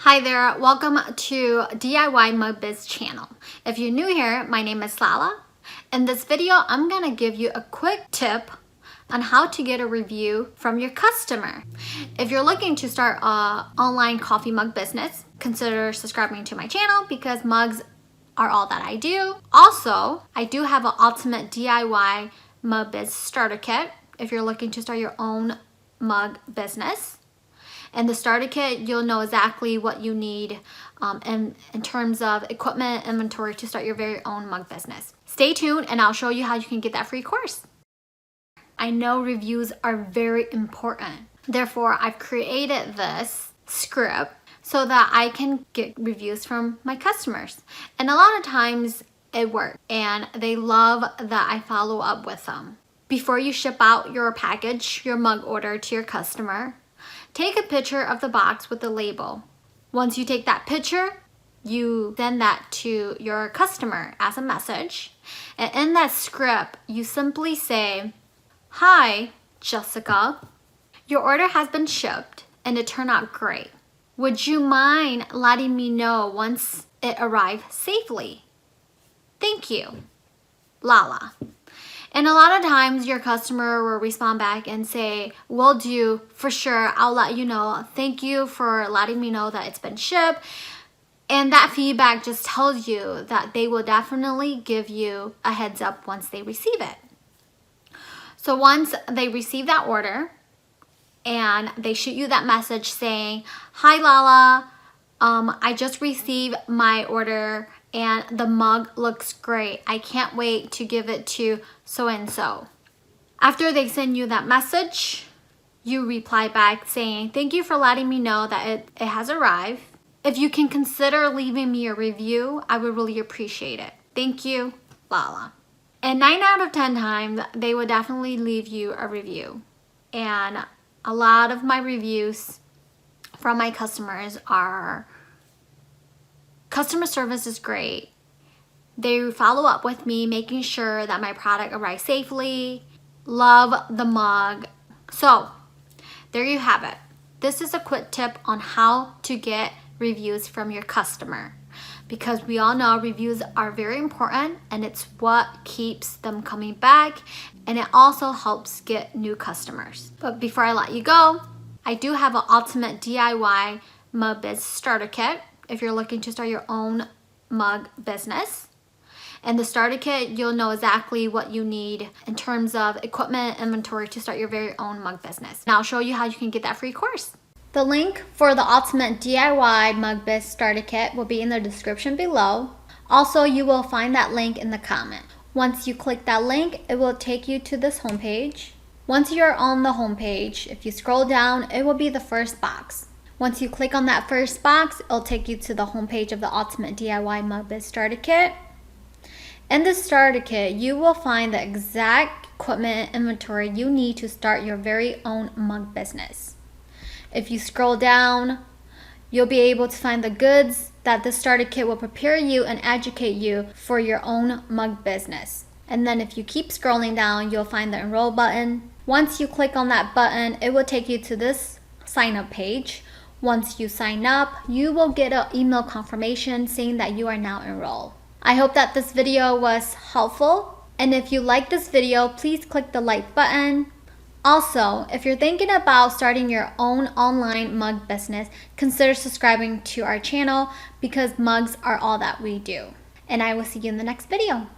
Hi there, welcome to DIYMugBiz channel. If you're new here, my name is Lala. In this video, I'm gonna give you a quick tip on how to get a review from your customer. If you're looking to start an online coffee mug business, consider subscribing to my channel because mugs are all that I do. Also, I do have an ultimate DIYMugBiz starter kit if you're looking to start your own mug business. In the starter kit, you'll know exactly what you need in terms of equipment, inventory to start your very own mug business. Stay tuned and I'll show you how you can get that free course. I know reviews are very important. Therefore, I've created this script so that I can get reviews from my customers. And a lot of times it works and they love that I follow up with them. Before you ship out your package, your mug order to your customer, take a picture of the box with the label. Once you take that picture, you send that to your customer as a message. And in that script, you simply say, "Hi, Jessica. Your order has been shipped and it turned out great. Would you mind letting me know once it arrived safely? Thank you, Lala." And a lot of times your customer will respond back and say, "Will do, for sure, I'll let you know. Thank you for letting me know that it's been shipped." And that feedback just tells you that they will definitely give you a heads up once they receive it. So once they receive that order and they shoot you that message saying, "Hi Lala, I just received my order and the mug looks great. I can't wait to give it to so-and-so." After they send you that message, you reply back saying, "Thank you for letting me know that it has arrived. If you can consider leaving me a review, I would really appreciate it. Thank you, Lala." And 9 out of 10 times, they will definitely leave you a review. And a lot of my reviews from my customers are, customer service is great. They follow up with me, making sure that my product arrives safely. Love the mug. So there you have it. This is a quick tip on how to get reviews from your customer, because we all know reviews are very important and it's what keeps them coming back, and it also helps get new customers. But before I let you go, I do have an ultimate DIYMugBiz starter kit if you're looking to start your own mug business. In the starter kit, you'll know exactly what you need in terms of equipment, inventory to start your very own mug business. Now I'll show you how you can get that free course. The link for the ultimate DIYMugBiz starter kit will be in the description below. Also, you will find that link in the comment. Once you click that link, it will take you to this homepage. Once you're on the homepage, if you scroll down, it will be the first box. Once you click on that first box, it'll take you to the homepage of the ultimate DIYMugBiz starter kit. In the starter kit, you will find the exact equipment and inventory you need to start your very own mug business. If you scroll down, you'll be able to find the goods that the starter kit will prepare you and educate you for your own mug business. And then if you keep scrolling down, you'll find the enroll button. Once you click on that button, it will take you to this sign up page. Once you sign up, you will get an email confirmation saying that you are now enrolled. I hope that this video was helpful. And if you like this video, please click the like button. Also, if you're thinking about starting your own online mug business, consider subscribing to our channel because mugs are all that we do. And I will see you in the next video.